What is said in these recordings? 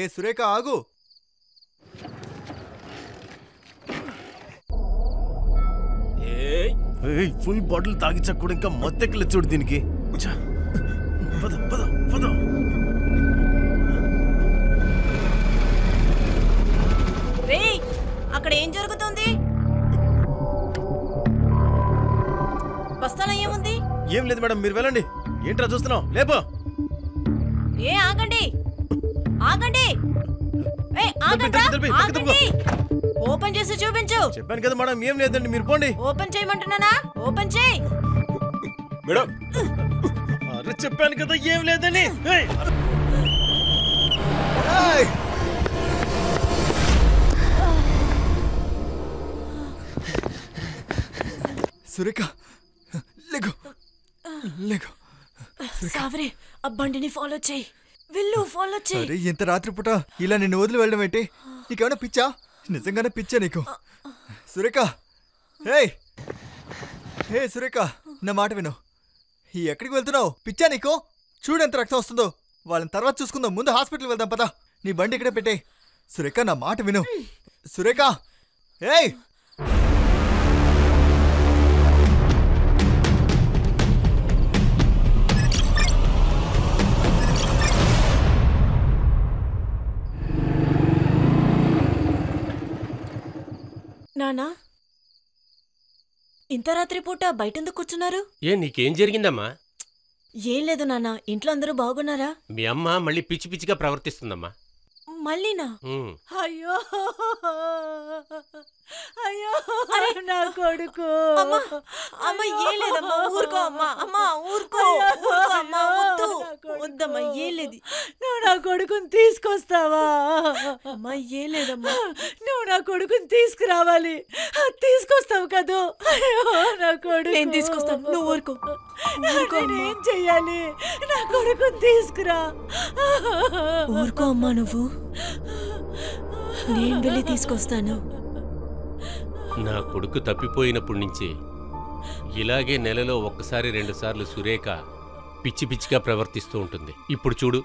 ఏ సురేఖ ఆగు. Full bottle తాగిచ్చా కూడా ఇంకా మొత్తెక్కలే చూడు దీనికి. అక్కడ ఏం జరుగుతుంది? బస్తాలో ఏముంది? ఏం లేదు మేడం, మీరు వెళ్ళండి. ఏంట్రా చూస్తున్నావు? లేపో. ఏ ఆగండి ఆగండి, ఓపెన్ చేసి చూపించు. చెప్పాను కదా మేడం, ఏం లేదండి, మీరు పోండి. ఓపెన్ చేయమంటున్నానా? ఓపెన్ చేయి మేడం. అరే చెప్పాను కదా ఏం లేదని. సురేఖ లేగు లేగు. సావరి, ఆ బండిని ఫాలో చేయి. వెళ్ళు, ఫాలో చేయి. అరే ఇంత రాత్రిపూట ఇలా నిన్ను వదిలి వెళ్ళడం ఏంటి? నీకేమైనా పిచ్చా? నిజంగానే పిచ్చా నీకు? సురేఖ, హే హే సురేఖ, నా మాట విను. ఎక్కడికి వెళ్తున్నావు? పిచ్చా నీకు? చూడు ఎంత రక్తం వస్తుందో. వాళ్ళని తర్వాత చూసుకుందాం, ముందు హాస్పిటల్కి వెళ్దాం పదా. నీ బండి ఇక్కడే పెట్టే. సురేఖ నా మాట విను. సురేఖ, హే నానా, ఇంత రాత్రి పూట బయటెందుకు కూర్చున్నారు? నీకేం జరిగిందమ్మా? ఏం లేదు నాన్న, ఇంట్లో అందరూ బాగున్నారా? మీ అమ్మ మళ్ళీ పిచ్చి పిచ్చిగా ప్రవర్తిస్తుందమ్మా. మళ్ళీనా? అయ్యో అయ్యో నా కొడుకు. అమ్మ ఏం లేదమ్మా, ఊరుకో అమ్మా. అమ్మా ఊరుకో అమ్మా, వద్దు వద్దమ్మా, ఏం లేదు. నువ్వు నా కొడుకుని తీసుకొస్తావా? అమ్మా ఏం లేదమ్మా. నువ్వు నా కొడుకుని తీసుకురావాలి. తీసుకొస్తావు కదూ? నా కొడుకు నేను తీసుకొస్తాను, నువ్వు ఊరుకో. ఏం చెయ్యాలి? నా కొడుకుని తీసుకురా. ఊరుకో అమ్మా, నువ్వు. నేను వెళ్ళి తీసుకొస్తాను. నా కొడుకు తప్పిపోయినప్పటి నుంచి ఇలాగే నెలలో ఒక్కసారి 2 సార్లు సురేఖ పిచ్చి పిచ్చిగా ప్రవర్తిస్తూ ఉంటుంది. ఇప్పుడు చూడు,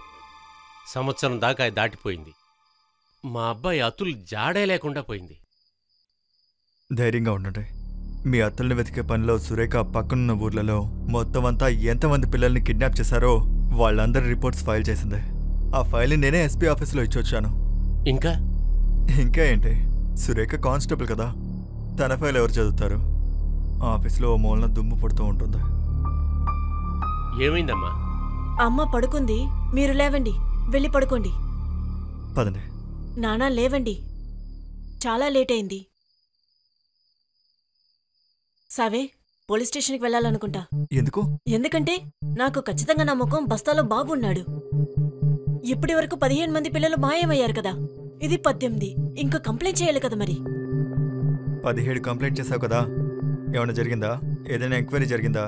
సంవత్సరం దాకా దాటిపోయింది. మా అబ్బాయి అతుల్ జాడే లేకుండా పోయింది. ధైర్యంగా ఉండండి. మీ అత్తల్ని వెతికే పనిలో సురేఖ పక్కనున్న ఊర్లలో మొత్తం అంతా ఎంతమంది పిల్లల్ని కిడ్నాప్ చేశారో వాళ్ళందరి రిపోర్ట్స్ ఫైల్ చేసింది. ఆ ఫైల్ని నేనే ఎస్పీ ఆఫీస్లో ఇచ్చొచ్చాను. ఇంకా ఏంటి, సురేఖ కానిస్టేబుల్ కదా, తన ఫైల్ ఎవరు చదువుతారు? ఆఫీస్లో ఓ మూలన దుమ్ము పడుతూ ఉంటుంది. ఏమైందమ్మా? అమ్మ పడుకుంది, మీరు లేవండి, వెళ్ళి పడుకోండి. పదండి. నానా లేవండి, చాలా లేట్ అయింది. సావే, పోలీస్ స్టేషన్కి వెళ్ళాలనుకుంటా. ఎందుకు? ఎందుకంటే నాకు ఖచ్చితంగా నమ్మకం బస్తాలో బాబు ఉన్నాడు. ఇప్పటి వరకు 15 మంది పిల్లలు మాయమయ్యారు కదా, ఇది 18. ఇంకా కంప్లైంట్ చేయాలి కదా మరి. 17 కంప్లైంట్ చేశావు కదా, ఏమైనా జరిగిందా? ఏదైనా ఎంక్వైరీ జరిగిందా?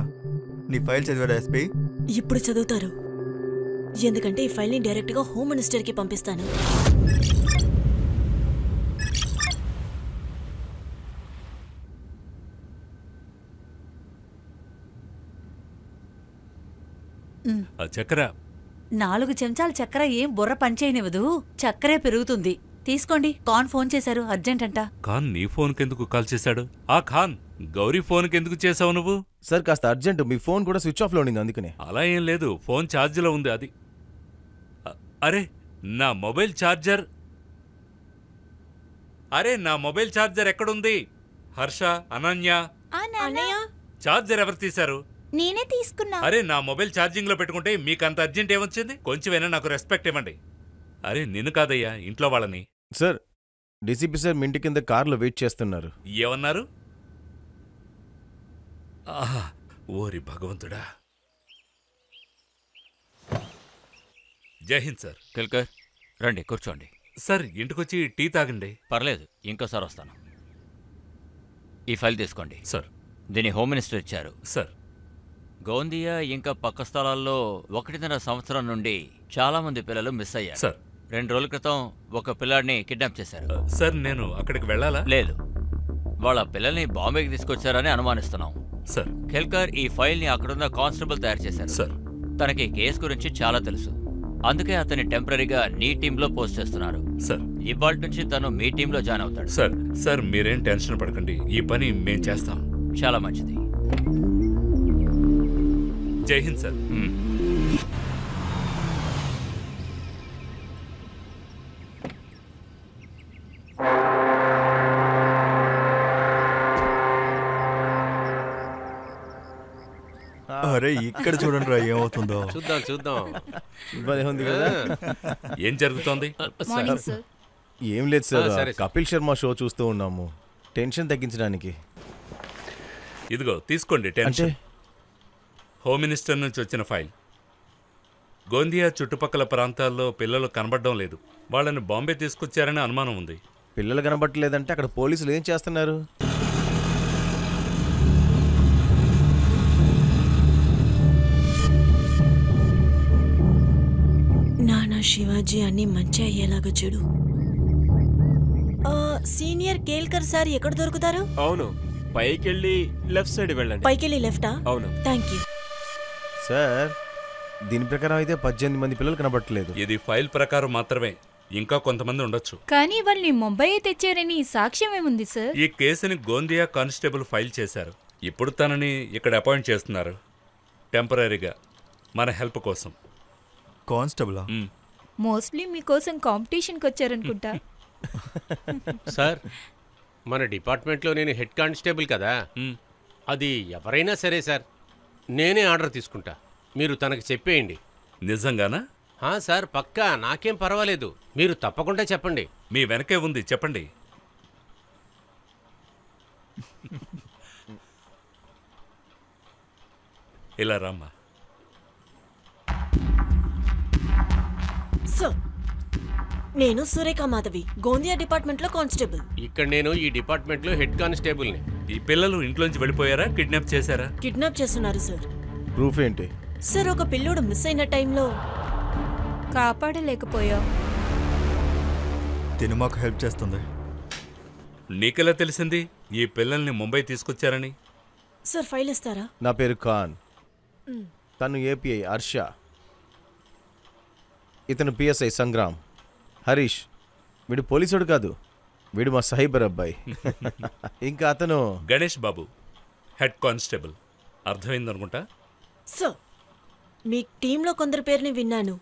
నీ ఫైల్ చదివాడా ఎస్పీ? ఇప్పుడు చదువుతారు, ఎందుకంటే ఈ ఫైల్ని డైరెక్ట్గా హోమ్ మినిస్టర్కి పంపిస్తాను. చక్కెర 4 చెంచాలు చక్కెర ఏం బుర్ర పనిచేయనివ్వదు. చక్కెరే పెరుగుతుంది. తీసుకోండి. ఖాన్ ఫోన్ చేశారు, అర్జెంట్ అంట. ఖాన్ నీ ఫోన్కెందుకు కాల్ చేశాడు? ఆ ఖాన్, గౌరీ ఫోన్కెందుకు చేసావు నువ్వు? సార్ కాస్త అర్జెంట్, మీ ఫోన్ కూడా స్విచ్ ఆఫ్లో ఉండింది అందుకనే. అలా ఏం లేదు, ఫోన్ ఛార్జ్లో ఉంది. అది అరే నా మొబైల్ ఛార్జర్, నా మొబైల్ ఛార్జర్ ఎక్కడుంది? హర్ష, అనన్య, ఛార్జర్ ఎవరు తీశారు? నేనే తీసుకున్నా. అరే నా మొబైల్ ఛార్జింగ్ లో పెట్టుకుంటే మీకంత అర్జెంట్ ఏమొచ్చింది? కొంచెమైనా నాకు రెస్పెక్ట్ ఇవ్వండి. అరే నిన్ను కాదయ్యా, ఇంట్లో వాళ్ళని. సార్, డీసీపీ సార్ మీ ఇంటి కింద కార్లో వెయిట్ చేస్తున్నారు. ఏమన్నారు? ఆహా, ఓరి భగవంతుడా. జై హింద్ సార్. కెల్కర్ రండి, కూర్చోండి. సార్ ఇంటికొచ్చి టీ తాగండి. పర్లేదు, ఇంకోసారి వస్తాను. ఈ ఫైల్ తీసుకోండి. సార్. దీన్ని హోమ్ మినిస్టర్ ఇచ్చారు. సార్. గోందియా ఇంకా పక్క స్థలాల్లో 1.5 సంవత్సరం నుండి చాలా మంది పిల్లలు మిస్ అయ్యారు. సార్. 2 రోజుల క్రితం ఒక పిల్లాడిని కిడ్నాప్ చేశారు. సార్ నేను అక్కడికి వెళ్ళాలా? లేదు, వాళ్ళ పిల్లల్ని బాంబేకి తీసుకొచ్చారని అనుమానిస్తున్నాం. సార్. ఖేల్కర్ ఈ ఫైల్ని అక్కడున్న కానిస్టేబుల్ తయారు చేశారు. సార్. తనకి కేసు గురించి చాలా తెలుసు. అందుకే అతన్ని టెంపరీగా నీ టీంలో పోస్ట్ చేస్తున్నారు. సార్ ఇవాళ నుంచి తను మీ టీంలో జాయిన్ అవుతాడు. సార్ మీరేం టెన్షన్ పడకండి, ఈ పని మేం చేస్తాం. చాలా మంచిది. జై హింద్ సార్. అరే ఇక్కడ చూడండి రా ఏమవుతుందో. చూద్దాం. భలే ఉంది కదా. ఏం జరుగుతోంది? ఏం లేదు సార్, సరే. కపిల్ శర్మ షో చూస్తూ ఉన్నాము టెన్షన్ తగ్గించడానికి. ఇదిగో తీసుకోండి అంటే టెన్షన్. హోమ్ మినిస్టర్ నుంచి వచ్చిన ఫైల్. గోందియా చుట్టుపక్కల ప్రాంతాల్లో పిల్లలు కనబడడం లేదు. వాళ్ళని బాంబే తీసుకొచ్చారని అనుమానం ఉంది. పిల్లలు కనబట్టలేదంటే అక్కడ పోలీసులు ఏం చేస్తున్నారు? నానా శివాజీ అన్ని మంచి అయ్యేలాగా చూడు. సీనియర్ కేల్కర్ సార్ ఎక్కడ దొరుకుతారు? అవును, పైకెళ్ళి లెఫ్ట్ సైడ్ వెళ్ళండి. పైకెళ్ళి లెఫ్టా? అవును. థ్యాంక్ యూ సార్ దీని ప్రకారం అయితే 18 మంది పిల్లలు కనబట్టలేదు. ఇది ఫైల్ ప్రకారం మాత్రమే, ఇంకా కొంతమంది ఉండొచ్చు. కానీ వాళ్ళని ముంబై తెచ్చారని సాక్ష్యం ఏముంది సార్? ఈ కేసుని గోందియా కానిస్టేబుల్ ఫైల్ చేశారు. ఇప్పుడు తనని ఇక్కడ అపాయింట్ చేస్తున్నారు టెంపరీగా మన హెల్ప్ కోసం. కానిస్టేబులా? మోస్ట్లీ మీకోసం కాంపిటీషన్కి వచ్చారనుకుంటా. సార్ మన డిపార్ట్మెంట్లో నేను హెడ్ కానిస్టేబుల్ కదా. అది ఎవరైనా సరే సార్, నేనే ఆర్డర్ తీసుకుంటా. మీరు తనకి చెప్పేయండి. నిజంగానా? సార్ పక్కా, నాకేం పర్వాలేదు. మీరు తప్పకుండా చెప్పండి. మీ వెనకే ఉంది, చెప్పండి. ఇలా రామ్మా. సార్ నేను సురేఖ మాధవి, గోందియా డిపార్ట్మెంట్లో కానిస్టేబుల్. ఇక్కడ నేను ఈ డిపార్ట్మెంట్లో హెడ్ కానిస్టేబుల్ని. ఈ పిల్లలు ఇంట్లోంచి వెళ్ళిపోయారా, కిడ్నాప్ చేశారా? కిడ్నాప్ చేస్తున్నారు సార్. ప్రూఫ్ ఏంటి? సార్ ఒక పిల్లోడు మిస్ అయిన టైంలో కాపాడలేకపోయాం. తిను మాకు హెల్ప్ చేస్తుంది. నీకెలా తెలిసింది ఈ పిల్లల్ని ముంబై తీసుకొచ్చారని? సార్ ఫైల్ ఇస్తారా? నా పేరు ఖాన్, తను ఏపీఐ హర్ష, ఇతను పిఎస్ఐ సంగ్రామ్. హరీష్ వీడు పోలీసుడు కాదు, వీడు మా సైబర్ అబ్బాయి. ఇంకా అతను గణేష్ బాబు, హెడ్ కానిస్టేబుల్. అర్థమైందనుకుంటా. సార్ మీ టీంలో కొందరు పేరుని విన్నాను.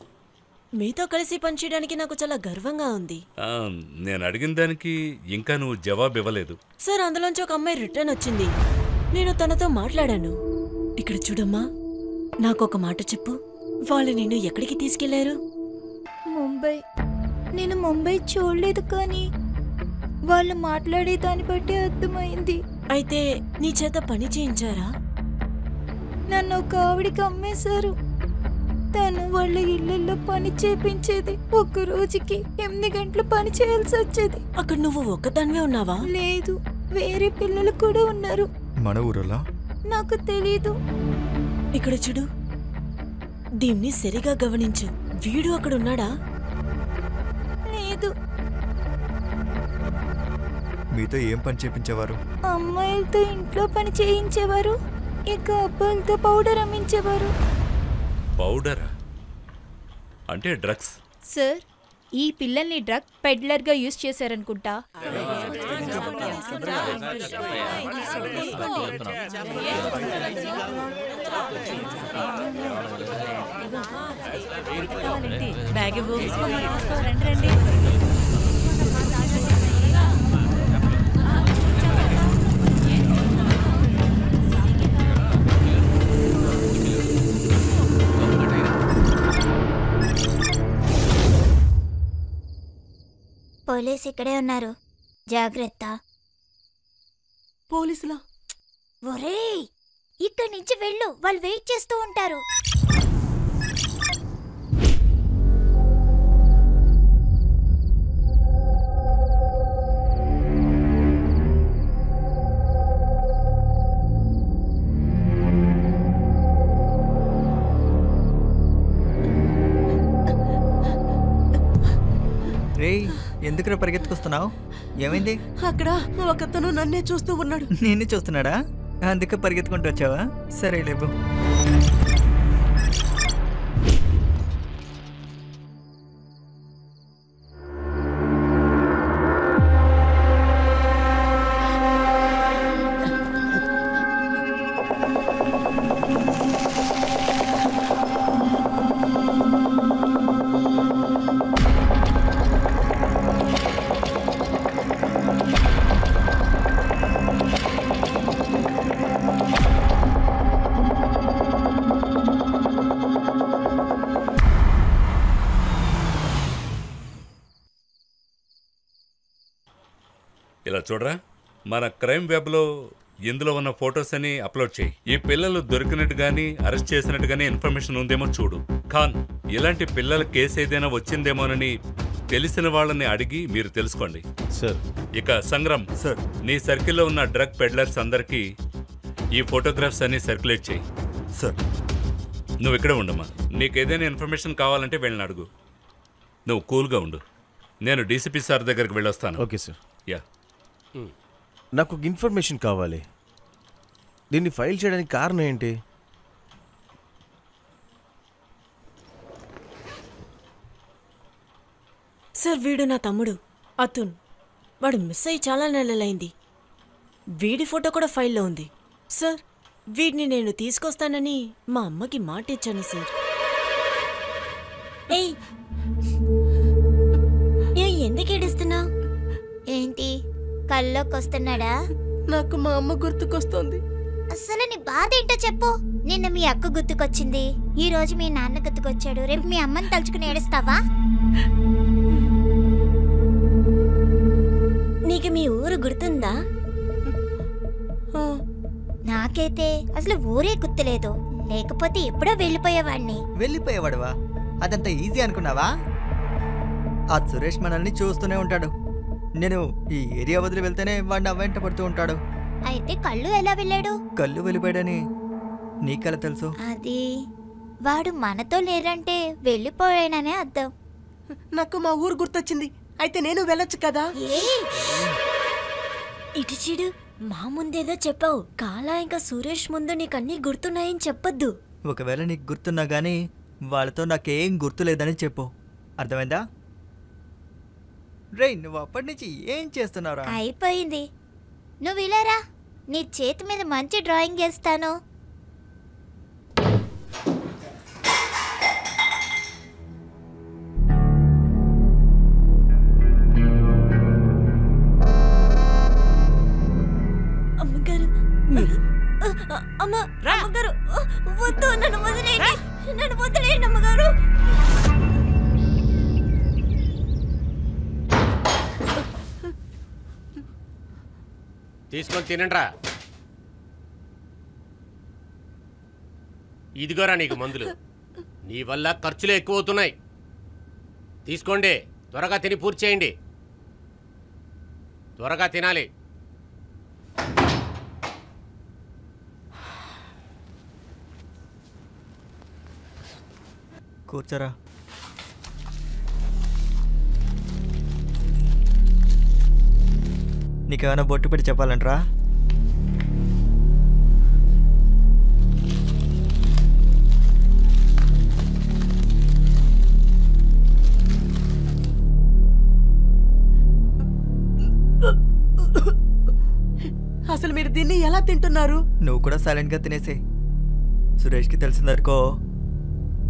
మీతో కలిసి పనిచేయడానికి నాకు చాలా గర్వంగా ఉంది. నేను అడిగిన దానికి ఇంకా నువ్వు జవాబు ఇవ్వలేదు. సార్ అందులోంచి ఒక అమ్మాయి రిటర్న్ వచ్చింది. నేను తనతో మాట్లాడాను. ఇక్కడ చూడమ్మా, నాకు ఒక మాట చెప్పు, వాళ్ళు నిన్ను ఎక్కడికి తీసుకెళ్లారు? ముంబై. నేను ముంబై చూడలేదు, కానీ వాళ్ళు మాట్లాడే దాన్ని బట్టి అర్థమైంది. అయితే నీ చేత పని చేయించారా? నన్ను ఒక ఆవిడికి అమ్మేశారు. తను వాళ్ళ ఇళ్లలో పని చేపించేది. ఒక్క రోజుకి 8 గంటలు పని చేయాల్సి వచ్చేది. అక్కడ నువ్వు ఒక్కదానివే ఉన్నావా? లేదు, వేరే పిల్లలు కూడా ఉన్నారు. మన ఊరలా? నాకు తెలీదు. ఇక్కడ చూడు, దీన్ని సరిగా గమనించు. వీడు అక్కడ ఉన్నాడా? లేదు. మీతో ఏం పని చేపించేవారు? అమ్మాయిలతో ఇంట్లో పని చేయించేవారు, ఇక అబ్బాయిలతో పౌడర్ అమ్మించేవారు. పౌడరా? అంటే డ్రగ్స్? సార్ ఈ పిల్లల్ని డ్రగ్ పెడ్లర్గా యూజ్ చేశారనుకుంటా. బ్యాగ్ ఇవ్వు. రండి రండి. పోలీస్ ఇక్కడే ఉన్నారు, జాగ్రత్త. పోలీసులా? ఒరేయ్, ఇక్కడి నుంచి వెళ్ళు, వాళ్ళు వెయిట్ చేస్తూ ఉంటారు. రేయ్, ఎందుకురా పరిగెత్తుకొస్తున్నావు? ఏమైంది? అక్కడ ఒకతను నన్నే చూస్తూ ఉన్నాడు. నిన్ను చూస్తున్నాడా? అందుకే పరిగెత్తుకుంటూ వచ్చావా? సరే లేవు. చూడరా, మన క్రైమ్ వెబ్లో ఇందులో ఉన్న ఫొటోస్ అని అప్లోడ్ చేయి. ఈ పిల్లలు దొరికినట్టు గానీ అరెస్ట్ చేసినట్టు గానీ ఇన్ఫర్మేషన్ ఉందేమో చూడు. ఖాన్, ఇలాంటి పిల్లల కేసు ఏదైనా వచ్చిందేమోనని తెలిసిన వాళ్ళని అడిగి మీరు తెలుసుకోండి. సార్. ఇక సంగ్రామ్ సార్, నీ సర్కిల్లో ఉన్న డ్రగ్ పెడ్లర్స్ అందరికీ ఈ ఫోటోగ్రాఫ్స్ అన్ని సర్క్యులేట్ చేయి. సార్. నువ్వు ఇక్కడే ఉండమ్మా. నీకు ఏదైనా ఇన్ఫర్మేషన్ కావాలంటే వెళ్ళని అడుగు. నువ్వు కూల్గా ఉండు. నేను డీసీపీ సార్ దగ్గరికి వెళ్ళొస్తాను. Okay sir. యా. నాకు ఒక ఇన్ఫర్మేషన్ కావాలి. దీన్ని ఫైల్ చేయడానికి కారణం ఏంటి? సార్, వీడు నా తమ్ముడు అతున్. వాడు మిస్ అయ్యి చాలా నెలలైంది. వీడి ఫోటో కూడా ఫైల్లో ఉంది. సార్, వీడిని నేను తీసుకొస్తానని మా అమ్మకి మాట ఇచ్చాను సార్. ఏయ్, ఎందుకు ఏడుస్తున్నావు? ఏంటి, కల్లోకి వస్తున్నాడా? నాకు మా అమ్మ గుర్తుకొస్తుంది. అసలు నీ బాధ ఏంటో చెప్పు. నిన్న మీ అక్క గుర్తుకొచ్చింది, ఈ రోజు మీ నాన్న గుర్తుకొచ్చాడు, రేపు మీ అమ్మని తలుచుకుని ఏడుస్తావా? నీకు మీ ఊరు గుర్తుందా? నాకైతే అసలు ఊరే గుర్తులేదు, లేకపోతే ఎప్పుడో వెళ్ళిపోయేవాడిని. వెళ్ళిపోయేవాడువా? అదంతా ఈజీ అనుకున్నావా? ఆ సురేష్ మనల్ని చూస్తూనే ఉంటాడు. నేను ఈ ఏరియా వదిలి వెళ్తేనే వాడిని అవ్వంట పడుతూ ఉంటాడు. అయితే కళ్ళు ఎలా వెళ్ళాడు? కళ్ళు వెళ్ళిపోయాడని నీకెలా తెలుసు? అది వాడు మనతో లేరంటే వెళ్ళిపోయాననే అర్థం. నాకు మా ఊరు గుర్తొచ్చింది. అయితే నేను వెళ్ళొచ్చు కదా? ఇటు చూడు, మా ముందేదో చెప్పావు. కాలా ఇంకా సురేష్ ముందు నీకన్నీ గుర్తున్నాయని చెప్పొద్దు. ఒకవేళ నీకు గుర్తున్నా గానీ వాళ్ళతో నాకేం గుర్తులేదని చెప్పు. అర్థమైందా? రే, నువ్వు అప్పటి నుంచి ఏం చేస్తున్నావురా? అయిపోయింది. నువ్వు ఇలారా, నీ చేతి మీద మంచి డ్రాయింగ్ వేస్తాను. అమ్మగారు, అమ్మగారు, వద్దు, నన్ను వదిలేయండి, నన్ను వదిలేయండి అమ్మగారు. తీసుకొని తినండ్రా. ఇదిగోరా నీకు మందులు. నీ వల్ల ఖర్చులు ఎక్కువ అవుతున్నాయి. తీసుకోండి, త్వరగా తిని పూర్తి చేయండి. త్వరగా తినాలి. కూర్చోరా. నీకేమైనా బొట్టు పెట్టి చెప్పాలంటరా? అసలు మీరు దీన్ని ఎలా తింటున్నారు? నువ్వు కూడా సైలెంట్గా తినేసే. సురేష్కి తెలిసిందనుకో,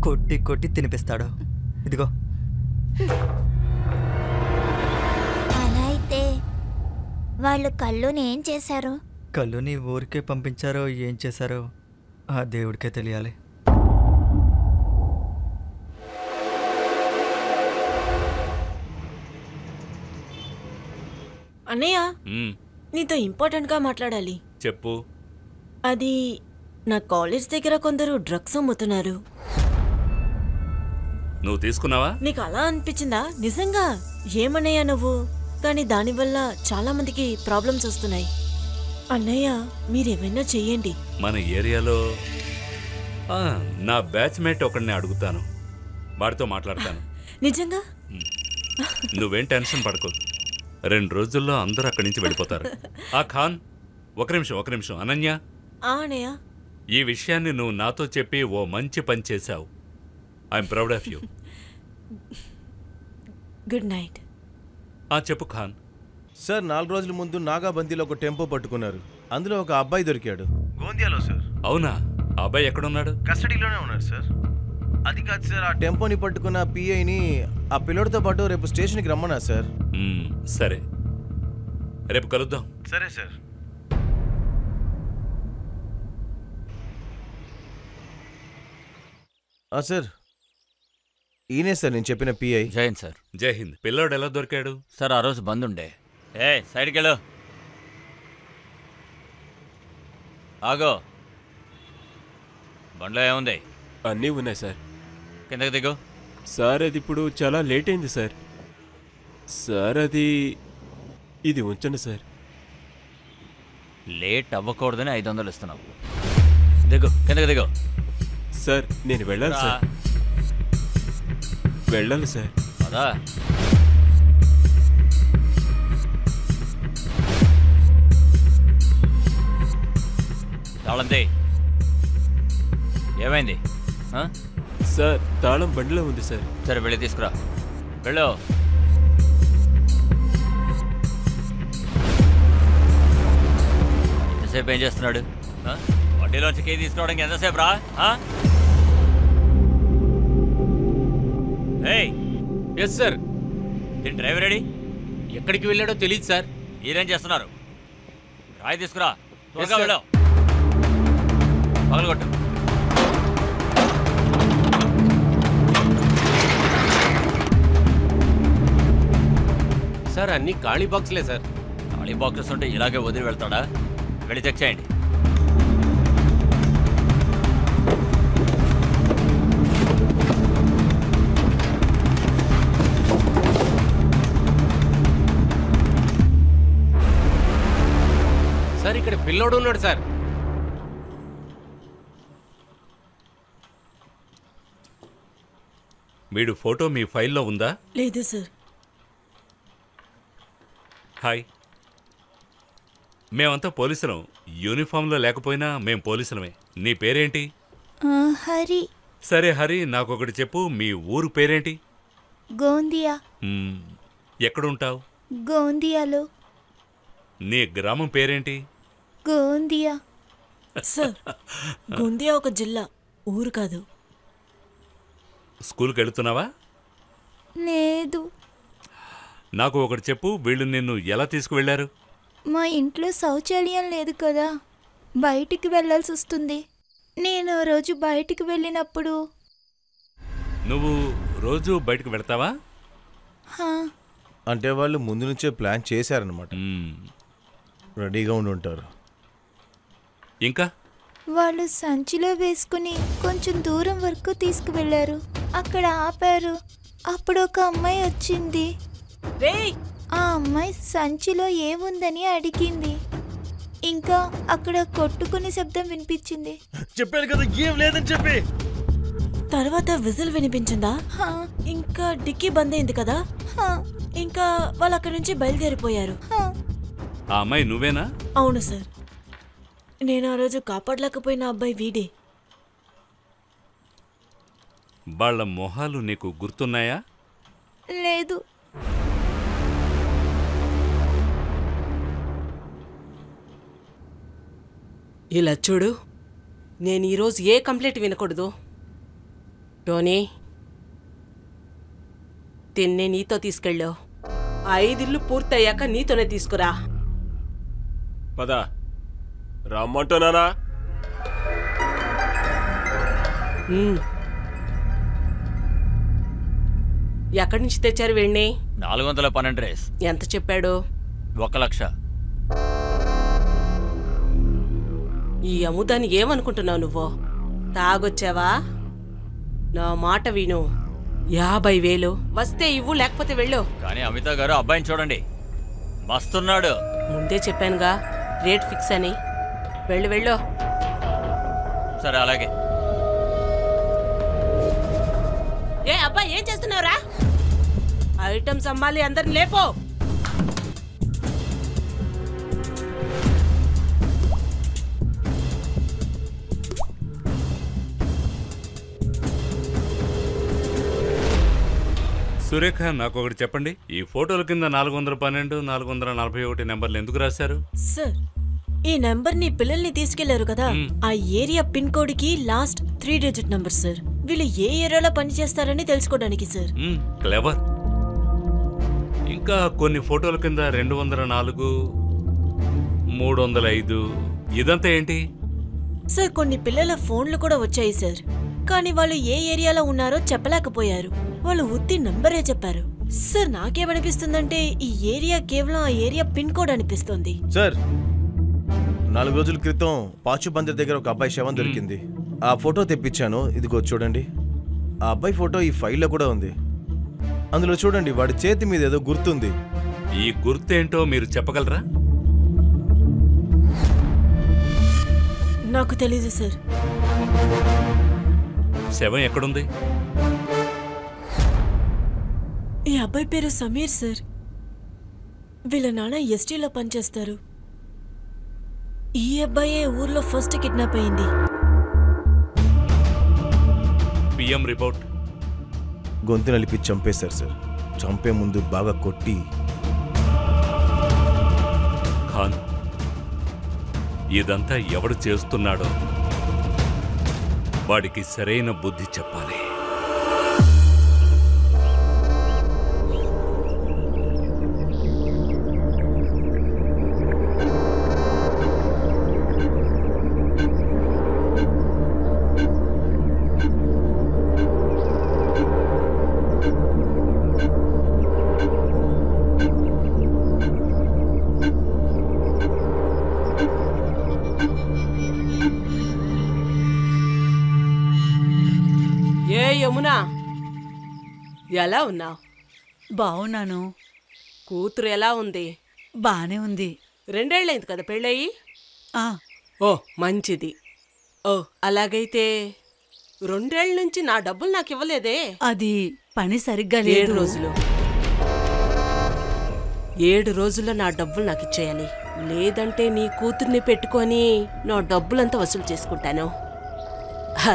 కొట్టి కొట్టి తినిపిస్తాడు. ఇదిగో. అలా అయితే వాళ్ళు కళ్ళుని ఏం చేశారు? కళ్ళుని ఊరికే పంపించారో ఏం చేశారో ఆ దేవుడికే తెలియాలి. అన్నయ్య, నీతో ఇంపార్టెంట్గా మాట్లాడాలి. చెప్పు. అది నా కాలేజ్ దగ్గర కొందరు డ్రగ్స్ అమ్ముతున్నారు. నువ్వు తీసుకున్నావా? నీకు అలా అనిపించిందా? నిజంగా ఏమన్నయ్యా నువ్వు? కానీ దానివల్ల చాలా మందికి ప్రాబ్లమ్స్ వస్తున్నాయి. అన్నయ్య, మీరేమైనా చెయ్యండి. మన ఏరియాలో నా బ్యాచ్మేట్ ఒకడిని అడుగుతాను, వాడితో మాట్లాడతాను. నిజంగా? నువ్వేం టెన్షన్ పడకు, 2 రోజుల్లో అందరూ అక్కడి నుంచి వెళ్ళిపోతారు. ఖాన్, ఒక నిమిషం. అనన్య, అన్నయ్య, ఈ విషయాన్ని నువ్వు నాతో చెప్పి ఓ మంచి పని చేశావు. I'm proud of you. Good night. చెప్పు ఖాన్. సార్, 4 రోజుల ముందు నాగాబందీలో ఒక టెంపో పట్టుకున్నారు. అందులో ఒక అబ్బాయి దొరికాడు. గోందియాలో సార్. అవునా? ఆ అబ్బాయి ఎక్కడున్నాడు? కస్టడీలోనే ఉన్నాడు సార్. అది కాదు సార్, ఆ టెంపోని పట్టుకున్న పిఐని ఆ పిల్లోడితో పాటు రేపు స్టేషన్కి రమ్మన్నా సార్. సరే, రేపు కలుద్దాం. సరే సార్. సార్, ఈయనే సార్ నేను చెప్పిన పిఐ. జై హింద్ సార్. జై హింద్. పిల్లోడు ఎలా దొరికాడు? సార్, ఆ రోజు బంద్ ఉండే. సైడ్కి వెళ్ళు. ఆగో. బండ్లో ఏముంది? అన్నీ ఉన్నాయి సార్. కిందకి దిగు. సార్ అది ఇప్పుడు చాలా లేట్ అయింది సార్. సార్ అది ఇది ఉంచండి సార్. లేట్ అవ్వకూడదని 500 ఇస్తున్నావు. దిగు, కిందకి దిగు. సార్ నేను వెళ్ళాలి సార్. వెళ్ళాలి సార్. అదా తాళంది ఏమైంది? సార్ తాళం బండిలో ఉంది సార్. సరే వెళ్ళి తీసుకురా. వెళ్ళు. ఎంతసేపు ఏం చేస్తున్నాడు? బండిలోంచి కీ తీసుకోవడానికి ఎంతసేపు రా? Yes sir. దీని డ్రైవర్ రెడీ? ఎక్కడికి వెళ్ళాడో తెలియదు సార్. మీరేం చేస్తున్నారు? రాయి తీసుకురా. త్వరగా వెళ్ళు. పగలగొట్టు. సార్ అన్ని ఖాళీ బాక్స్లే సార్. ఖాళీ బాక్సెస్ ఉంటే ఇలాగే వదిలి వెళ్తాడా? వెళ్ళి చెక్ చేయండి. సార్ ఇక్కడ పిల్లోడు ఉన్నాడు సార్. వీడు ఫోటో మీ ఫైల్లో ఉందా? లేదు సార్. హాయ్, మేమంతా పోలీసులం. యూనిఫామ్లో లేకపోయినా మేం పోలీసులమే. నీ పేరేంటి? హరి. సరే హరి, నాకొకటి చెప్పు, మీ ఊరు పేరేంటి? గోందియా. ఎక్కడుంటావు? గోందియాలో. నీ గ్రామం పేరేంటి? గోందియా. సార్ గోందియా ఒక జిల్లా, ఊరు కాదు. స్కూల్కి వెళుతున్నావా? లేదు. నాకు ఒకటి చెప్పు, వీళ్ళు నిన్ను ఎలా తీసుకువెళ్లారు? మా ఇంట్లో శౌచాలయం లేదు కదా, బయటికి వెళ్ళాల్సి వస్తుంది. నేను రోజు బయటికి వెళ్ళినప్పుడు. నువ్వు రోజు బయటకు వెళ్తావా? అంటే వాళ్ళు ముందు నుంచే ప్లాన్ చేశారనమాట. రెడీగా ఉండి ఉంటారు. ఇంకా వాళ్ళు సంచిలో వేసుకుని కొంచెం దూరం వరకు తీసుకువెళ్లారు. అక్కడ ఆపారు. అప్పుడు ఒక అమ్మాయి వచ్చింది. ఆ అమ్మాయి సంచిలో ఏముందని అడిగింది. ఇంకా అక్కడ కొట్టుకునే శబ్దం వినిపించింది. చెప్పాను కదా ఏం లేదని చెప్పి. తర్వాత విజిల్ వినిపించిందా? ఇంకా డిక్కీ బంద్ అయింది కదా. ఇంకా వాళ్ళు అక్కడి నుంచి బయలుదేరిపోయారు. ఆ అమ్మాయి నువ్వేనా? అవును సార్. నేను ఆ రోజు కాపాడలేకపోయిన అబ్బాయి వీడే. వాళ్ళ మొహాలు నీకు గుర్తున్నాయా? లేదు. ఇలా చూడు, నేను ఈరోజు ఏ కంప్లైంట్ వినకూడదు. టోనీ, తిన్నే నీతో తీసుకెళ్ళావు. 5 ఇళ్ళు పూర్తయ్యాక నీతోనే తీసుకురా. పద, రమ్మంటున్నానా? ఎక్కడి నుంచి తెచ్చారు వీణ్ణి? 412 రేస్. ఎంత చెప్పాడు? 1,00,000. ఈ అముదాన్ని ఏమనుకుంటున్నావు నువ్వు? తాగొచ్చావా? నా మాట విను. 50,000 వస్తే ఇవ్వు, లేకపోతే వెళ్ళు. కానీ అమిత గారు అబ్బాయిని చూడండి, మస్తున్నాడు. ముందే చెప్పానుగా రేట్ ఫిక్స్ అని. వెళ్ళు వెళ్ళు. సరే అలాగే. ఏ అబ్బాయి, ఏం చేస్తున్నావురా? ఐటమ్స్ అమ్మాలి, అందరిని లేపో. సురేఖ, నాకు ఒకటి చెప్పండి, ఈ ఫోటోల కింద 412, 441 నెంబర్లు ఎందుకు రాశారు? సార్, ఈ నెంబర్ ని పిల్లల్ని తీసుకెళ్లారు కదా, ఆ ఏరియా పిన్ కోడ్ కి లాస్ట్ 3 డిజిట్ నంబర్ సార్. వీళ్ళు ఏ ఏరియాలో పనిచేస్తారని తెలుసుకోవడానికి సార్. క్లెవర్. ఇంకా కొన్ని ఫోటోల కింద 204, 305. ఇదంతా ఏంటి సార్? కొన్ని పిల్లల ఫోన్లు కూడా వచ్చాయి సార్, కానీ వాళ్ళు ఏ ఏరియాలో ఉన్నారో చెప్పలేకపోయారు. వాళ్ళు ఉత్తి నంబరే చెప్పారు సార్. నాకేమనిపిస్తుందంటే ఈ ఏరియా కేవలం ఆ ఏరియా పిన్ కోడ్ అనిపిస్తుంది. సార్, 4 రోజుల క్రితం పాచుబందర్ దగ్గర ఒక అబ్బాయి శవం దొరికింది. ఆ ఫోటో తెప్పించాను, ఇదిగో చూడండి. ఆ అబ్బాయి ఫోటో ఈ ఫైల్లో కూడా ఉంది. అందులో చూడండి, వాడి చేతి మీద ఏదో గుర్తుంది. ఈ గుర్తేంటో మీరు చెప్పగలరా? నాకు తెలీదు సార్. శవం ఎక్కడుంది? ఈ అబ్బాయి పేరు సమీర్ సార్. వీళ్ళ నాన్న ఎస్టీలో పనిచేస్తారు. ఈ అబ్బాయే ఊర్లో ఫస్ట్ కిడ్నాప్ అయింది. PM report. గొంతు నలిపి చంపేశారు సార్. చంపే ముందు బాగా కొట్టి. ఖాన్, ఇదంతా ఎవడు చేస్తున్నాడో వాడికి సరైన బుద్ధి చెప్పాలి. యమునా, ఎలా ఉన్నావు? బావున్నాను. కూతురు ఎలా ఉంది? బానే ఉంది. 2 ఏళ్ళైంది కదా పెళ్ళయి? ఓ మంచిది. ఓ అలాగైతే 2 ఏళ్ళ నుంచి నా డబ్బులు నాకు ఇవ్వలేదే? అది పని సరిగ్గా లేదు. 7 రోజులు 7 రోజుల్లో నా డబ్బులు నాకు ఇచ్చేయాలి. లేదంటే నీ కూతుర్ని పెట్టుకొని నా డబ్బులంతా వసూలు చేసుకుంటాను.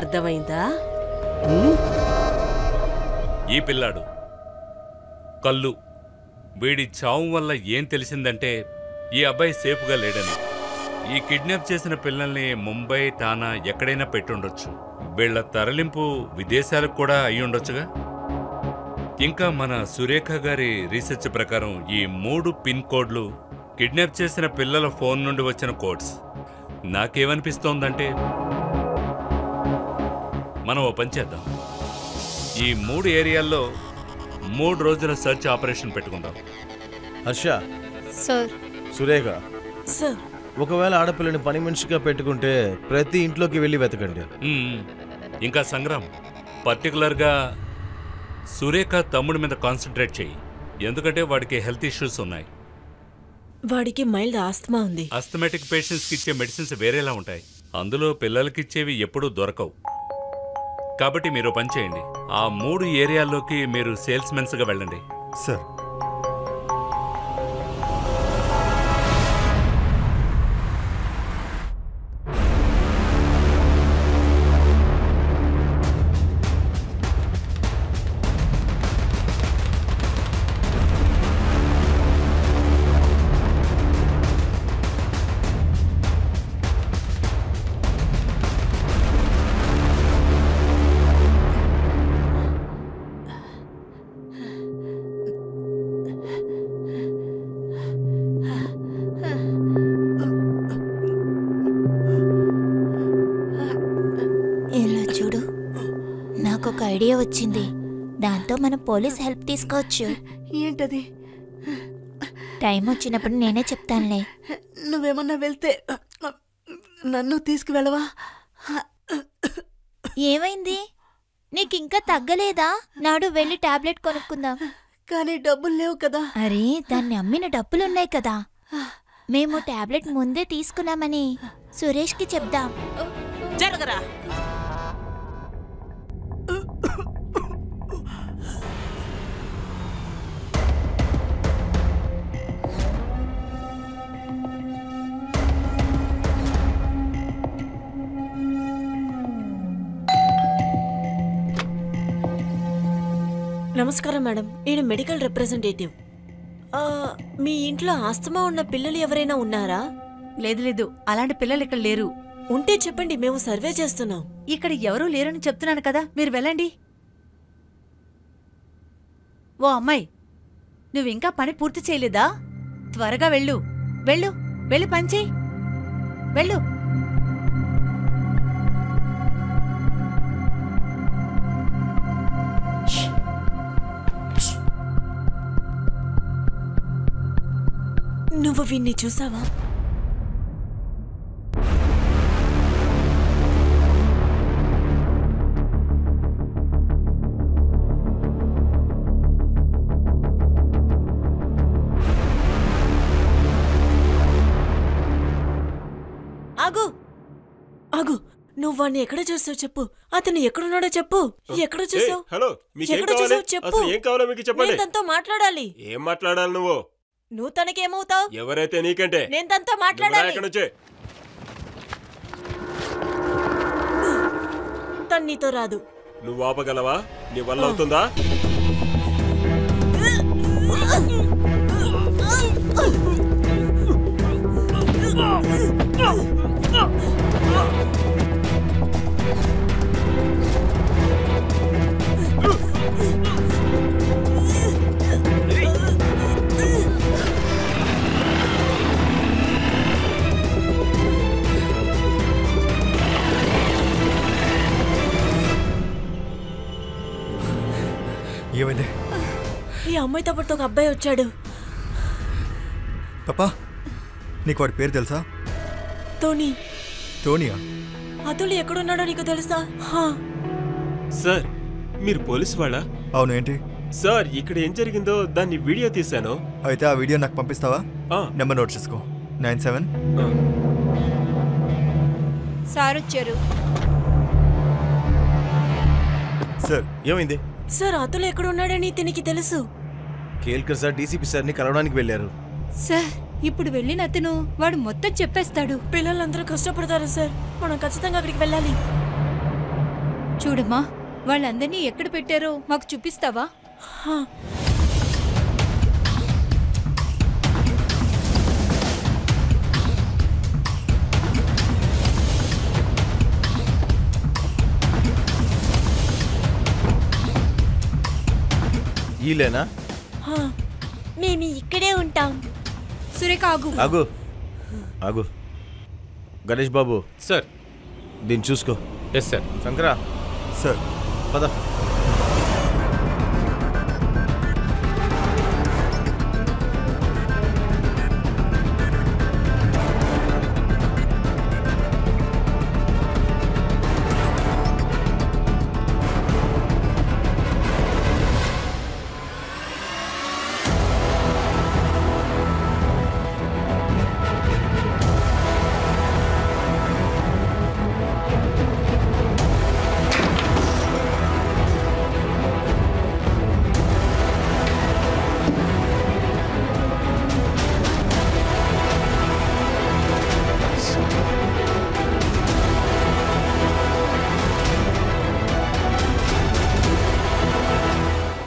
అర్థమైందా? ఈ పిల్లాడు కళ్ళు, వీడి చావు వల్ల ఏం తెలిసిందంటే ఈ అబ్బాయి సేఫ్గా లేడని. ఈ కిడ్నాప్ చేసిన పిల్లల్ని ముంబై, ఠానా ఎక్కడైనా పెట్టుండొచ్చు. వీళ్ల తరలింపు విదేశాలకు కూడా అయ్యుండొచ్చుగా. ఇంకా మన సురేఖ గారి రీసెర్చ్ ప్రకారం ఈ 3 పిన్ కోడ్లు కిడ్నాప్ చేసిన పిల్లల ఫోన్ నుండి వచ్చిన కోడ్స్. నాకేమనిపిస్తోందంటే మనం ఓ పని చేద్దాం. ఈ 3 ఏరియాల్లో 3 రోజుల సెర్చ్ ఆపరేషన్ పెట్టుకుందాం. హర్ష సార్. సురేఖ సార్, ఒకవేళ ఆడపిల్లని పని మనిషిగా పెట్టుకుంటే ప్రతి ఇంట్లోకి వెళ్ళి వెతకండి. ఇంకా సంగ్రామ్, పర్టికులర్గా సురేఖ తమ్ముడి మీద కాన్సన్ట్రేట్ చెయ్యి. ఎందుకంటే వాడికి హెల్త్ ఇష్యూస్ ఉన్నాయి. వాడికి మైల్డ్ ఆస్తమా ఉంది. ఆస్థమాటిక్ పేషెంట్స్కి ఇచ్చే మెడిసిన్స్ వేరేలా ఉంటాయి. అందులో పిల్లలకిచ్చేవి ఎప్పుడూ దొరకవు. కాబట్టి మీరు పని చేయండి, ఆ 3 ఏరియాల్లోకి మీరు సేల్స్మెన్స్గా వెళ్ళండి. సార్. ఒక ఐడియా వచ్చింది. దాంతో మనం పోలీస్ హెల్ప్ తీసుకోవచ్చు. ఏంటది? టైం వచ్చినప్పుడు నేనే చెప్తానులే. నువ్వేమన్నా వెళ్తే నన్ను తీసుకువెళ్ళవా? ఏమైంది? నీకింకా తగ్గలేదా? నాడు వెళ్ళి టాబ్లెట్ కొనుక్కుందాం. కానీ డబ్బులు లేవు కదా. అరే, దాన్ని అమ్మిన డబ్బులున్నాయి కదా. మేము టాబ్లెట్ ముందే తీసుకున్నామని సురేష్కి చెప్దాం. జరగరా. నమస్కారం మేడం, నేను మెడికల్ రిప్రజెంటేటివ్. మీ ఇంట్లో ఆస్తమా ఉన్న పిల్లలు ఎవరైనా ఉన్నారా? లేదు లేదు, అలాంటి పిల్లలు ఇక్కడ లేరు. ఉంటే చెప్పండి, మేము సర్వే చేస్తున్నాం. ఇక్కడ ఎవరూ లేరని చెప్తున్నాను కదా, మీరు వెళ్ళండి. ఓ అమ్మాయి, నువ్వింకా పని పూర్తి చేయలేదా? త్వరగా వెళ్ళు వెళ్ళు, వెళ్ళి పని చెయ్యి, వెళ్ళు. నువ్వు వీణ్ణి చూసావా? ఆగు ఆగు నువ్వు వాడిని ఎక్కడ చూసావు చెప్పు. అతను ఎక్కడున్నాడో చెప్పు. ఎక్కడ చూసావు? హలో, మీకేం ఎక్కడ కావాలి? చూసావు చెప్పు. అసలు ఏం కావాలో మీకు చెప్పండి. నేను తనతో మాట్లాడాలి. ఏం మాట్లాడాలి నువ్వు? నువ్వు తనకేమవుతావు? ఎవరైతే నీకంటే. నేను తనతో మాట్లాడాలి. ఎక్కడి నుంచే? తను నీతో రాదు. నువ్వు ఆపగలవా? నీ వల్ల అవుతుందా? ఏమైంది? ఈ అమ్మాయితో పాటు ఒక అబ్బాయి వచ్చాడు. పాపా, నీకు వాడి పేరు తెలుసా? టోనీ. టోనీయా? అతులు ఎక్కడున్నాడో నీకు తెలుసా? సార్, మీరు పోలీసు వాళ్ళా? అవును, ఏంటి సార్? ఇక్కడ ఏం జరిగిందో దాన్ని వీడియో తీశాను. అయితే ఆ వీడియో నాకు పంపిస్తావా? నెంబర్ నోట్ చేసుకో. 97. సార్ వచ్చారు. సార్, ఏమైంది? సార్, అతులు ఎక్కడున్నాడని తినికి తెలుసు. కేల్కర్ సార్ డీసీపీ సార్ని కలవడానికి వెళ్ళారు. సార్, ఇప్పుడు వెళ్ళిన అతను వాడు మొత్తం చెప్పేస్తాడు. పిల్లలందరూ కష్టపడతారు సార్. మనం ఖచ్చితంగా అక్కడికి వెళ్ళాలి. చూడమ్మా, వాళ్ళందరినీ ఎక్కడ పెట్టారో మాకు చూపిస్తావా? ఈలేనా? మేము ఇక్కడే ఉంటాం. సురేఖ, ఆగు. ఆగు ఆగు. గణేష్ బాబు. సార్. దీన్ని చూసుకో. Yes sir. శంకరా. సార్. పద.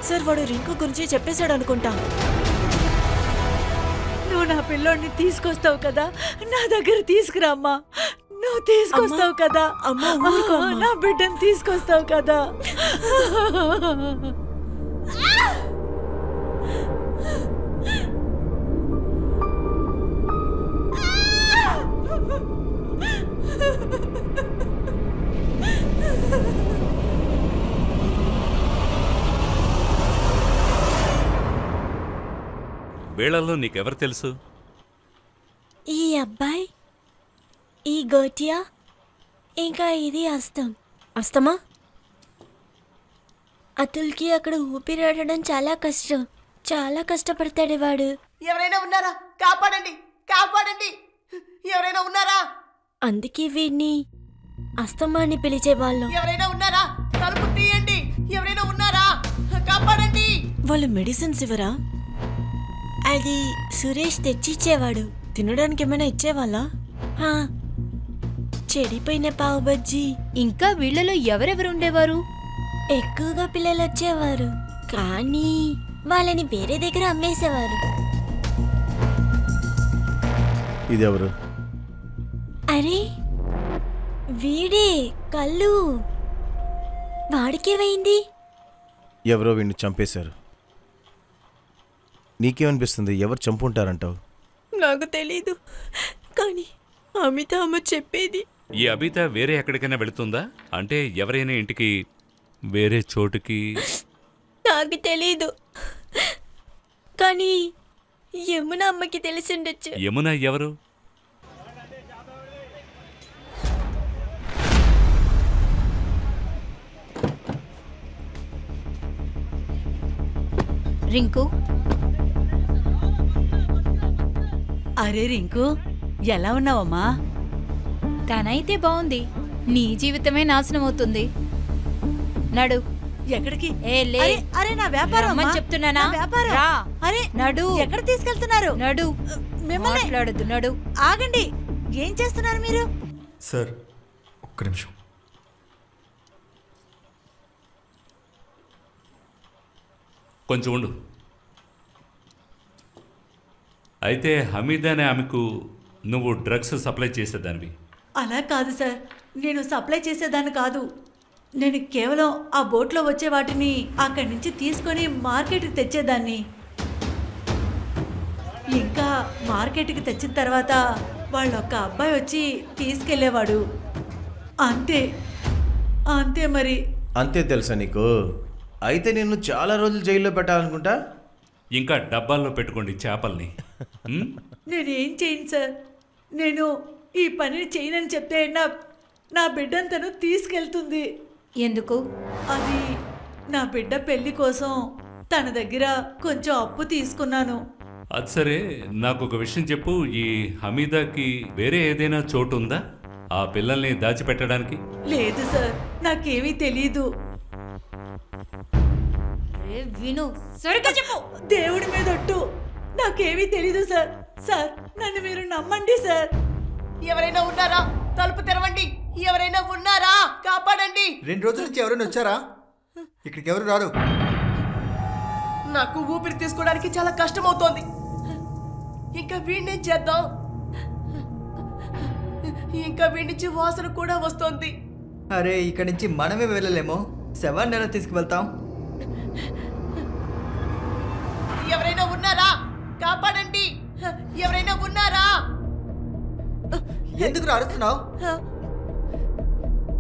సార్, వాడు రింకు గురించి చెప్పేశాడు అనుకుంటా. నువ్వు నా పిల్లోడిని తీసుకొస్తావు కదా, నా దగ్గర తీసుకురామ్మా. నువ్వు తీసుకొస్తావు కదా అమ్మా, ఊరుకో అమ్మా. నా బిడ్డను తీసుకొస్తావు కదా. వీళ్ళల్లో నీకెవరు తెలుసు? ఈ అబ్బాయి, ఈ గోటియా, ఇంకా ఇది అస్తం. అస్తమా? అతుల్కి అక్కడ ఊపిరాడడం చాలా కష్టం. చాలా కష్టపడతాడు వాడు. ఎవరైనా ఉన్నారా? కాపాడండి, కాపాడండి, ఎవరైనా ఉన్నారా? అందుకే వీడిని అస్తమా అని పిలిచేవాళ్ళం. ఎవరైనా ఉన్నారా? తలుపు తీయండి, ఎవరైనా ఉన్నారా? కాపాడండి. వాళ్ళు మెడిసిన్స్ ఇవ్వరా? అది సురేష్ తెచ్చిచ్చేవాడు. తినడానికి ఏమైనా ఇచ్చేవాళ్ళా? చెడిపోయిన పావు బజ్జీ. ఇంకా వీళ్ళలో ఎవరెవరు ఉండేవారు? ఎక్కువగా పిల్లలు వచ్చేవారు, కానీ వాళ్ళని వేరే దగ్గర అమ్మేసేవారు. ఇదెవరు? అరే, వీడే కళ్ళు. వాడికేమైంది? ఎవరో వీడిని చంపేశారు. నీకేమనిపిస్తుంది? ఎవరు చంపుంటారంటావు? నాకు తెలీదు, కానీ అమిత అమ్మ చెప్పేది. ఈ అబిత వేరే ఎక్కడికైనా వెళుతుందా? అంటే ఎవరైనా ఇంటికి వేరే చోటుకి? నాకు తెలీదు, కానీ యమున అమ్మకి తెలిసిండొచ్చు. యమున ఎవరు? రింకు. అరే రింకు, ఎలా ఉన్నావమ్మా? తనైతే బాగుంది, నీ జీవితమే నాశనం అవుతుంది. నడు. ఎక్కడికి? ఏ లే. అరే నా వ్యాపారం రమ్మని చెప్తున్నానా? వ్యాపారం. రా. అరే నడు. ఎక్కడ తీసుకెళ్తున్నారు? నడు. మిమ్మల్ని మాట్లాడొద్దు, నడు. ఆగండి. ఏం చేస్తున్నారు మీరు? సార్ ఒక్క నిమిషం. కొంచెం ఉండు. అయితే హమీద్ అనే ఆమెకు నువ్వు డ్రగ్స్ సప్లై చేసేదానివి? అలా కాదు సార్, నేను సప్లై చేసేదాన్ని కాదు. నేను కేవలం ఆ బోట్లో వచ్చే వాటిని అక్కడి నుంచి తీసుకొని మార్కెట్కి తెచ్చేదాన్ని. ఇంకా మార్కెట్కి తెచ్చిన తర్వాత వాళ్ళొక్క అబ్బాయి వచ్చి తీసుకెళ్లేవాడు. అంతే అంతే. మరి అంతే తెలుసా నీకు? అయితే నేను చాలా రోజులు జైల్లో పెట్టాలనుకుంటా. ఇంకా డబ్బాల్లో పెట్టుకోండి చేపల్ని. నేనేం చేయను సార్. నేను ఈ పనిని చేయనని చెప్తే నా బిడ్డను తను తీసుకెళ్తుంది. ఎందుకు? అది నా బిడ్డ పెళ్లి కోసం తన దగ్గర కొంచెం అప్పు తీసుకున్నాను. అది సరే, నాకు ఒక విషయం చెప్పు. ఈ హమీదాకి వేరే ఏదైనా చోటు ఉందా ఆ పిల్లల్ని దాచిపెట్టడానికి? లేదు సార్, నాకేమీ తెలీదు. విను, సరిగ్గా చెప్పు. దేవుడి మీద ఒట్టు, నాకేమీ తెలీదు సార్. సార్ నన్ను మీరు నమ్మండి సార్. ఎవరైనా ఉన్నారా? తలుపు తెరవండి. ఎవరైనా ఉన్నారా? కాపాడండి. 2 రోజుల నుంచి ఎవరైనా వచ్చారా? ఇక్కడికి ఎవరు రారు. నాకు ఊపిరి తీసుకోవడానికి చాలా కష్టం అవుతోంది. ఇంకా వీడిని చేద్దాం. ఇంకా వీడి నుంచి వాసన కూడా వస్తోంది. అరే ఇక్కడి నుంచి మనమే వెళ్ళలేమో. శవాన్ని ఎలా తీసుకువెళ్తాం? ఎవరైనా ఉన్నారా? కాపాడండి. ఎవరైనా ఉన్నారా? ఎందుకు అరుస్తున్నావు?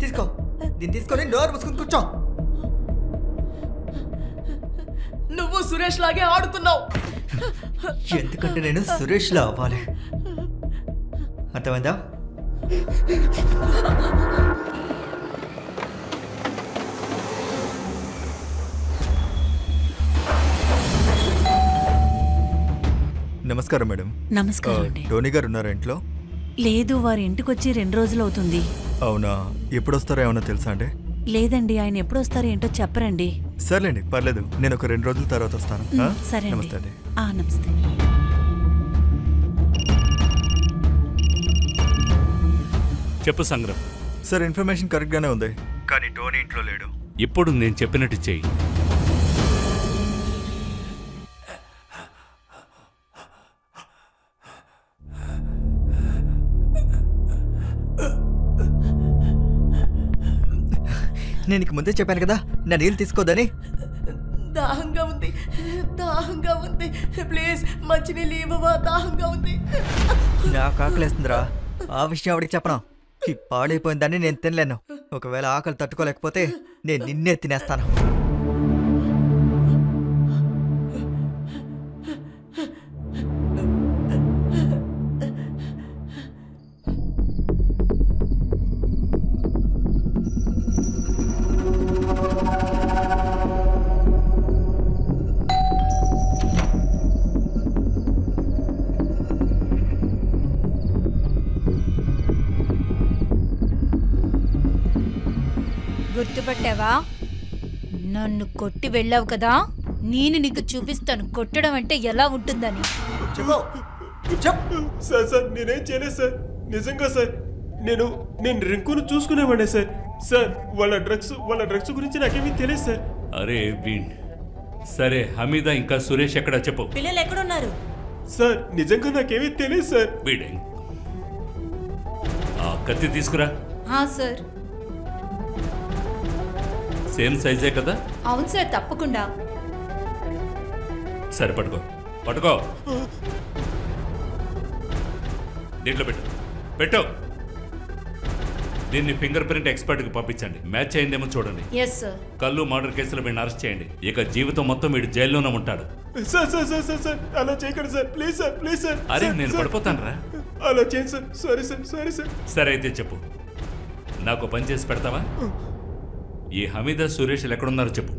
తీసుకో, దీన్ని తీసుకొని డోర్ మూసుకుని కూర్చో. నువ్వు సురేష్ లాగే ఆడుతున్నావు. ఎందుకంటే నేను సురేష్ లా అవ్వాలి. అర్థమైందా? నమస్కారం మేడం. నమస్కారం అండి. టోనీ గారు ఉన్నారా ఇంట్లో? లేదు, వారి ఇంటికి వచ్చి 2 రోజులు అవుతుంది. అవునా? ఎప్పుడు వస్తారో ఏమన్నా తెలుసా అండి? లేదండి, ఆయన ఎప్పుడు వస్తారో ఏంటో చెప్పరండి. సర్లేండి, పర్లేదు. నేను ఒక 2 రోజుల తర్వాత వస్తాను. సరే. నమస్తే అండి. నమస్తే. చెప్పు సంగ్రహం. సార్ ఇన్ఫర్మేషన్ కరెక్ట్గానే ఉంది, కానీ టోనీ ఇంట్లో లేడు. ఇప్పుడు నేను చెప్పినట్టు చెయ్యి. నేను నీకు ముందే చెప్పాను కదా నా నీళ్ళు తీసుకోదని. దాహంగా ఉంది, దాహంగా ఉంది. ప్లీజ్ మంచినీళ్ళు ఇవ్వవా? దాహంగా ఉంది. నాకు ఆకలేస్తుందిరా. ఆ విషయం ఆవిడికి చెప్పను. ఈ పాడైపోయిన దాన్ని నేను తినలేను. ఒకవేళ ఆకలి తట్టుకోలేకపోతే నేను నిన్నే తినేస్తాను. గుర్తుపట్టావా? నన్ను కొట్టి వెళ్ళావు కదా, నేను నీకు చూపిస్తాను కొట్టడం అంటే ఎలా ఉంటుందని. సార్ నేనేం చేయలేదు సార్. నిజంగా సార్, నేను రింకును చూసుకునేవాడే సార్. సార్ వాళ్ళ డ్రగ్స్ గురించి నాకేమీ తెలియదు సార్. అరే వీణ్, సరే హమీదా ఇంకా సురేష్ ఎక్కడ చెప్పు. పిల్లలు ఎక్కడున్నారు? సార్ నిజంగా నాకేమీ తెలియదు సార్. వీడే ఆ కత్తి తీసుకురా. సార్. సేమ్ సైజే కదా? అవును సార్, తప్పకుండా. సరే పట్టుకో, పట్టుకో. దీంట్లో పెట్టు. దీన్ని ఫింగర్ ప్రింట్ ఎక్స్పర్ట్కి పంపించండి. మ్యాచ్ అయిందేమో చూడండి. Yes sir. కళ్ళు మర్డర్ కేసులో వీడిని అరెస్ట్ చేయండి. ఇక జీవితం మొత్తం వీడు జైల్లోనే ఉంటాడు. సార్ అలా చేయకండి సార్. Please sir. అరే నేను పడిపోతాను రా. అలా చేయండి సార్. Sorry sir. సరే అయితే చెప్పు, నాకు పని చేసి పెడతావా? ఈ హమీదా సురేష్ ఎక్కడున్నారో చెప్పు.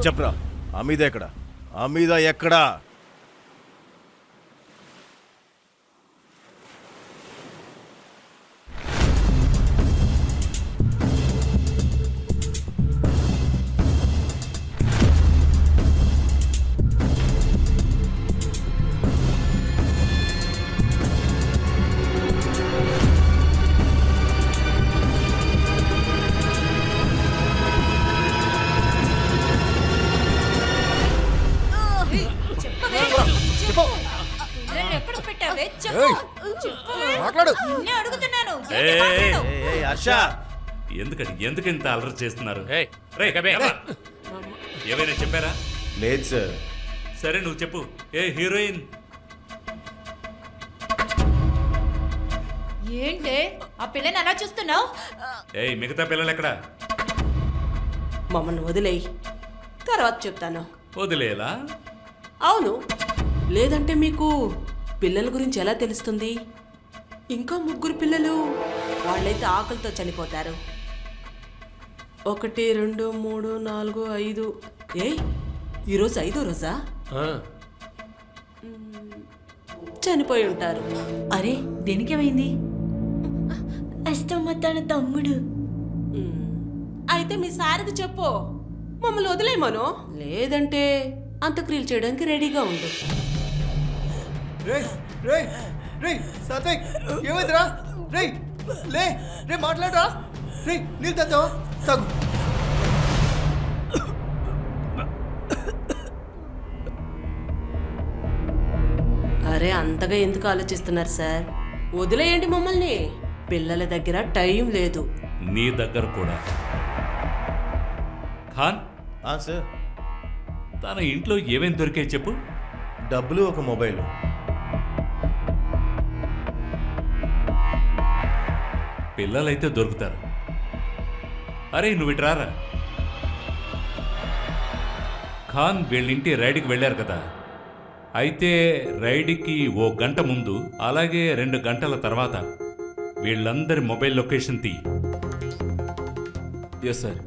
చెప్పరా అమీద ఎక్కడ? అమీద ఎక్కడా? ఎందుకు ఇంత అలర్ట్ చేస్తున్నారు? ఏమైనా చెప్పారా? లేదు సార్. సరే నువ్వు చెప్పు. ఏ హీరోయిన్ ఏంటే ఆ పిల్లని అలా చూస్తున్నావు? ఏ మిగతా పిల్లలు ఎక్కడా? మమ్మల్ని వదిలేయి, తర్వాత చెప్తాను. వదిలేలా? అవును, లేదంటే మీకు పిల్లల గురించి ఎలా తెలుస్తుంది? ఇంకా 3 పిల్లలు, వాళ్ళైతే ఆకలితో చనిపోతారు. 1 2 3 4 5. ఈరోజు 5వ రోజా? చనిపోయి ఉంటారు. అరే దేనికేమైంది? అష్టమ్మ తన తమ్ముడు. అయితే మీ సార్కి చెప్పు, మమ్మల్ని వదిలేయమను. లేదంటే అంత్యక్రియలు చేయడానికి రెడీగా ఉండు. సాత్విక్ ఏమైందిరా? లే మాట్లాడరా. నీళ్ళు తెచ్చావా? తాగు. అరే అంతగా ఎందుకు ఆలోచిస్తున్నారు సార్? వదిలేయండి మమ్మల్ని. పిల్లల దగ్గర టైం లేదు. నీ దగ్గర కూడా. ఖాన్ సార్, తన ఇంట్లో ఏమేమి దొరికాయి చెప్పు. డబ్బులు, ఒక మొబైల్. పిల్లలైతే దొరుకుతారు. అరే నువ్వు ఇటు రారా. ఖాన్ వీళ్ళింటి రైడ్కి వెళ్ళారు కదా, అయితే రైడ్కి 1 గంట ముందు అలాగే 2 గంటల తర్వాత వీళ్ళందరి మొబైల్ లొకేషన్ తీ. Yes sir.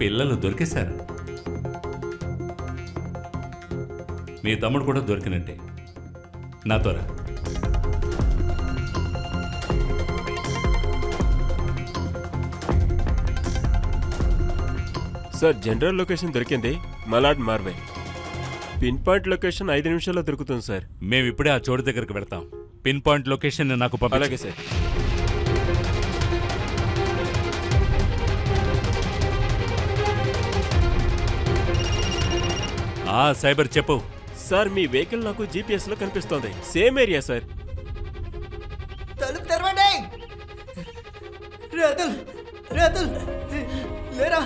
పిల్లలు దొరికేశారు. మీ తమ్ముడు కూడా దొరికినట్టే. నాతో రా. సార్ జనరల్ లొకేషన్ దొరికింది, మలాడ్ మార్వే. పిన్ పాయింట్ లొకేషన్ 5 నిమిషాల్లో దొరుకుతుంది సార్. మేము ఇప్పుడే ఆ చోటు దగ్గరికి వెళ్తాం. పిన్ పాయింట్ లొకేషన్ నాకు పంపి. అలాగే సార్. సైబర్ చెప్పు. సార్ మీ వెహికల్ నాకు GPS లో కనిపిస్తోంది. Same area sir. తలుపు తెరవండి. అతుల్ లేరా?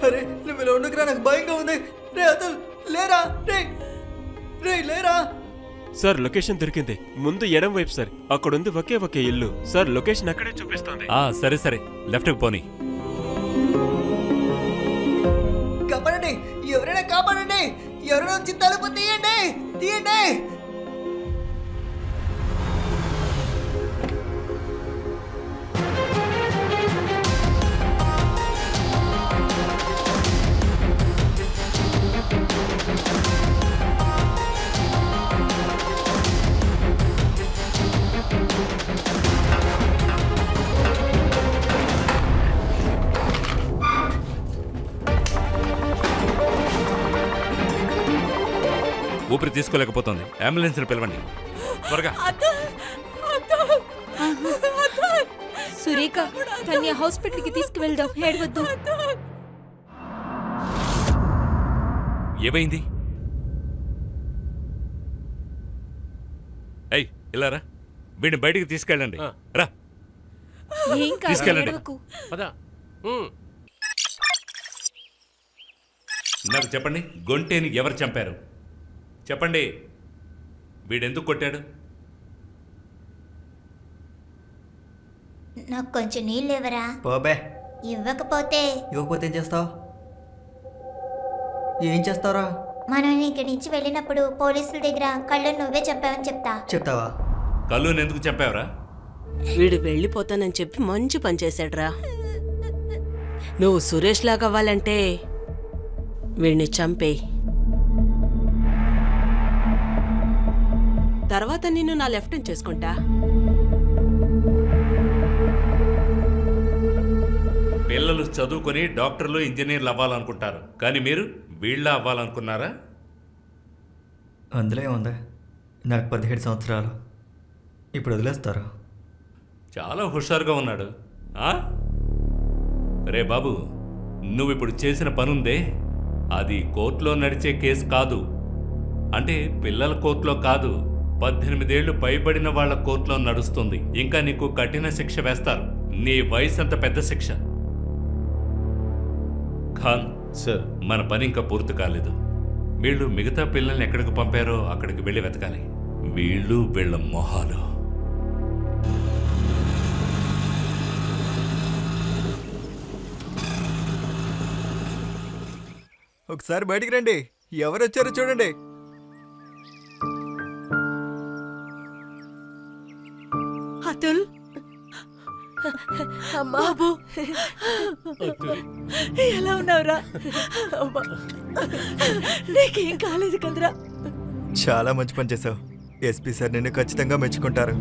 అరే నువ్వు ఇలా ఉండకురా, నాకు భయంగా ఉంది. అతుల్ లేరా? లేరా? సార్ లొకేషన్ దొరికింది. ముందు ఎడం వైపు సార్, అక్కడుంది ఒకే ఇల్లు సార్. లొకేషన్ అక్కడే చూపిస్తోంది. సరే లెఫ్ట్కి పోనీ. కాపాడండి, ఎవరైనా కాపాడండి. ఎవరైనా వచ్చి తలుపు తీయండి. ఊపిరి తీసుకోలేకపోతుంది. అంబులెన్స్ పిలవండి త్వరగా. సురేఖ, తన్ని హాస్పిటల్కి తీసుకువెళ్దాం. ఏడవద్దు. ఏమైంది? ఇలా రా. వీడిని బయటికి తీసుకెళ్ళండి. రా, తీసుకెళ్ళండి. నాకు చెప్పండి, గొంటేని ఎవరు చంపారు? చెప్పండి. వీడెందుకు కొట్టాడు? నాకు కొంచెం నీళ్ళు ఇవ్వరా? పోబే. ఇవ్వకపోతే ఏం చేస్తావురా? మనం ఇక్కడి నుంచి వెళ్ళినప్పుడు పోలీసుల దగ్గర కళ్ళు నువ్వే చెప్పావని చెప్తావా? కళ్ళుని ఎందుకు చెప్పావరా? వీడు వెళ్ళిపోతానని చెప్పి మంచి పని చేశాడ్రా. నువ్వు సురేష్ లాగా అవ్వాలంటే వీడిని చంపేయి. తర్వాత నిన్ను నా లెఫ్ట్ చేసుకుంటా. పిల్లలు చదువుకొని డాక్టర్లు ఇంజనీర్లు అవ్వాలనుకుంటారు, కానీ మీరు వీళ్ళ అవ్వాలనుకున్నారా? అందులో ఏముంది, నాకు 17 సంవత్సరాలు, ఇప్పుడు వదిలేస్తారు. చాలా హుషారుగా ఉన్నాడు. రే బాబు, నువ్వు ఇప్పుడు చేసిన పనుందే, అది కోర్టులో నడిచే కేసు కాదు. అంటే పిల్లల కోర్టులో కాదు, 18 ఏళ్లు పైబడిన వాళ్ళ కోర్టులో నడుస్తుంది. ఇంకా నీకు కఠిన శిక్ష వేస్తారు. నీ వయసు అంత పెద్ద శిక్ష. ఖాన్ సార్, మన పని ఇంకా పూర్తి కాలేదు. వీళ్ళు మిగతా పిల్లల్ని ఎక్కడికి పంపారో అక్కడికి వెళ్ళి వెతకాలి. వీళ్ళు వీళ్ళ మొహాలు. ఒకసారి బయటికి రండి, ఎవరు వచ్చారో చూడండి. అతుల్, బాబు ఎలా ఉన్నావురా? నీకేం కాలేదు కదరా? చాలా మంచి పని చేసావు. ఎస్పీ సార్ నిన్ను ఖచ్చితంగా మెచ్చుకుంటారు.